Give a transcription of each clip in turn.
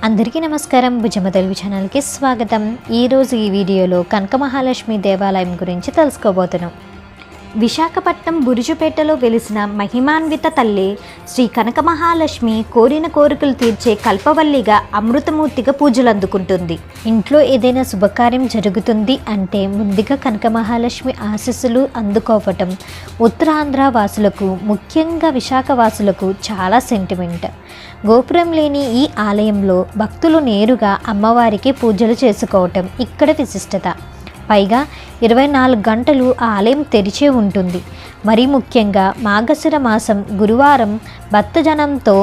అందరికీ నమస్కారం. భుజమ్మ తెలుగు ఛానల్కి స్వాగతం. ఈరోజు ఈ వీడియోలో కనక మహాలక్ష్మి దేవాలయం గురించి తెలుసుకోబోతున్నాం. విశాఖపట్నం బురుజుపేటలో వెలిసిన మహిమాన్విత తల్లి శ్రీ కనక మహాలక్ష్మి కోరిన కోరికలు తీర్చే కల్పవల్లిగా అమృతమూర్తిగా పూజలు అందుకుంటుంది. ఇంట్లో ఏదైనా శుభకార్యం జరుగుతుంది అంటే ముందుగా కనక మహాలక్ష్మి ఆశీస్సులు అందుకోవటం ఉత్తరాంధ్ర వాసులకు, ముఖ్యంగా విశాఖ వాసులకు చాలా సెంటిమెంట్. గోపురం లేని ఈ ఆలయంలో భక్తులు నేరుగా అమ్మవారికి పూజలు చేసుకోవటం ఇక్కడ విశిష్టత. పైగా 24 గంటలు ఆ ఆలయం తెరిచే ఉంటుంది. మరీ ముఖ్యంగా మార్గశిర మాసం గురువారం భక్తజనంతో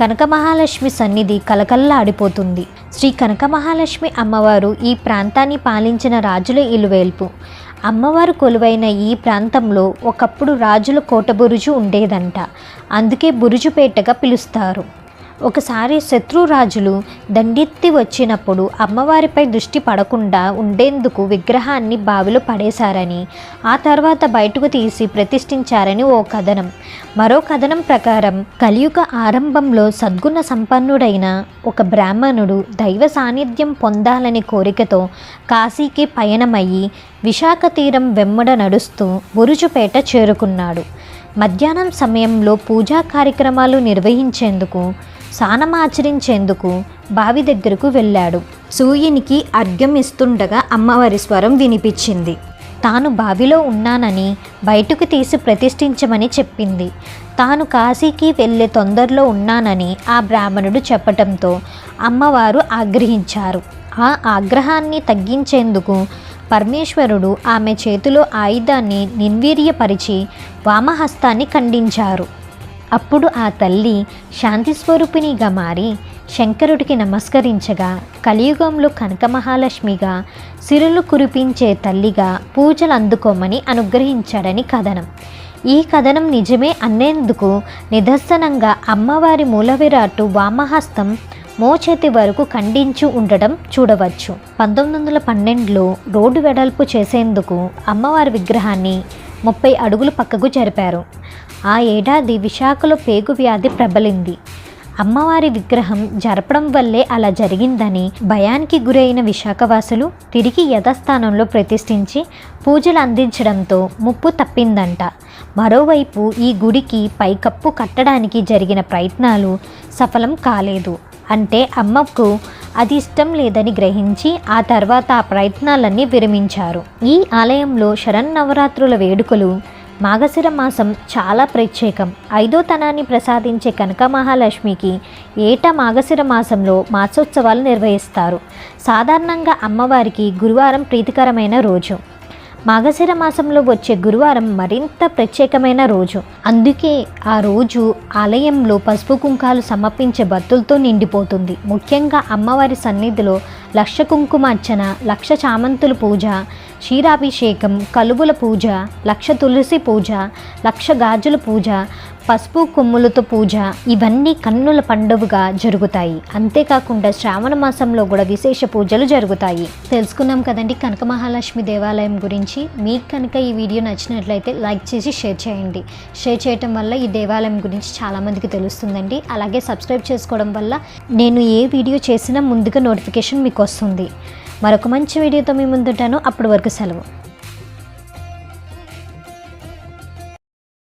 కనక మహాలక్ష్మి సన్నిధి కలకల్లాడిపోతుంది. శ్రీ కనక మహాలక్ష్మి అమ్మవారు ఈ ప్రాంతాన్ని పాలించిన రాజుల ఇలువేల్పు. అమ్మవారు కొలువైన ఈ ప్రాంతంలో ఒకప్పుడు రాజుల కోట బురుజు ఉండేదంట. అందుకే బురుజుపేటగా పిలుస్తారు. ఒకసారి శత్రురాజులు దండెత్తి వచ్చినప్పుడు అమ్మవారిపై దృష్టి పడకుండా ఉండేందుకు విగ్రహాన్ని బావిలో పడేశారని, ఆ తర్వాత బయటకు తీసి ప్రతిష్ఠించారని ఓ కథనం. మరో కథనం ప్రకారం కలియుగ ఆరంభంలో సద్గుణ సంపన్నుడైన ఒక బ్రాహ్మణుడు దైవ సాన్నిధ్యం పొందాలని కోరికతో కాశీకి పయనమయ్యి విశాఖ తీరం వెమ్మడ నడుస్తూ బురుజుపేట చేరుకున్నాడు. మధ్యాహ్నం సమయంలో పూజా కార్యక్రమాలు నిర్వహించేందుకు, స్నానమాచరించేందుకు బావి దగ్గరకు వెళ్ళాడు. సూర్యునికి అర్ఘ్యం ఇస్తుండగా అమ్మవారి స్వరం వినిపించింది. తాను బావిలో ఉన్నానని బయటకు తీసి ప్రతిష్ఠించమని చెప్పింది. తాను కాశీకి వెళ్ళే తొందరలో ఉన్నానని ఆ బ్రాహ్మణుడు చెప్పటంతో అమ్మవారు ఆగ్రహించారు. ఆ ఆగ్రహాన్ని తగ్గించేందుకు పరమేశ్వరుడు ఆమె చేతిలో ఆయుధాన్ని నిర్వీర్యపరిచి వామహస్తాన్ని ఖండించారు. అప్పుడు ఆ తల్లి శాంతి స్వరూపిణిగా మారి శంకరుడికి నమస్కరించగా కలియుగంలో కనక మహాలక్ష్మిగా సిరులు కురిపించే తల్లిగా పూజలు అందుకోమని అనుగ్రహించాడని కథనం. ఈ కథనం నిజమే అనేందుకు నిదర్శనంగా అమ్మవారి మూలవిరాటు వామహస్తం మోచేతి వరకు ఖండించి ఉండటం చూడవచ్చు. 1912లో రోడ్డు వెడల్పు చేసేందుకు అమ్మవారి విగ్రహాన్ని 30 అడుగులు పక్కకు జరిపారు. ఆ ఏడాది విశాఖలో పేగు వ్యాధి ప్రబలింది. అమ్మవారి విగ్రహం జరపడం వల్లే అలా జరిగిందని భయానికి గురైన విశాఖవాసులు తిరిగి యథాస్థానంలో ప్రతిష్ఠించి పూజలు అందించడంతో ముప్పు తప్పిందంట. మరోవైపు ఈ గుడికి పైకప్పు కట్టడానికి జరిగిన ప్రయత్నాలు సఫలం కాలేదు. అంటే అమ్మకు అది ఇష్టం లేదని గ్రహించి ఆ తర్వాత ఆ ప్రయత్నాలన్నీ విరమించారు. ఈ ఆలయంలో శరన్నవరాత్రుల వేడుకలు మార్గశిర మాసం చాలా ప్రత్యేకం. 5వ తనాన్ని ప్రసాదించే కనక మహాలక్ష్మికి ఏటా మార్గశిర మాసంలో మాసోత్సవాలు నిర్వహిస్తారు. సాధారణంగా అమ్మవారికి గురువారం ప్రీతికరమైన రోజు. మార్గశిర మాసంలో వచ్చే గురువారం మరింత ప్రత్యేకమైన రోజు. అందుకే ఆ రోజు ఆలయంలో పసుపు కుంకాలు సమర్పించే భక్తులతో నిండిపోతుంది. ముఖ్యంగా అమ్మవారి సన్నిధిలో 1,00,000 కుంకుమార్చన, 1,00,000 చామంతుల పూజ, క్షీరాభిషేకం, కలుబుల పూజ, 1,00,000 తులసి పూజ, 1,00,000 గాజుల పూజ, పసుపు కొమ్ములతో పూజ, ఇవన్నీ కన్నుల పండుగగా జరుగుతాయి. అంతేకాకుండా శ్రావణ మాసంలో కూడా విశేష పూజలు జరుగుతాయి. తెలుసుకున్నాం కదండి కనక మహాలక్ష్మి దేవాలయం గురించి. మీకు కనుక ఈ వీడియో నచ్చినట్లయితే లైక్ చేసి షేర్ చేయండి. షేర్ చేయటం వల్ల ఈ దేవాలయం గురించి చాలామందికి తెలుస్తుందండి. అలాగే సబ్స్క్రైబ్ చేసుకోవడం వల్ల నేను ఏ వీడియో చేసినా ముందుగా నోటిఫికేషన్ మీకు వస్తుంది. మరొక మంచి వీడియోతో మీ ముందుంటాను. అప్పటి వరకు సెలవు.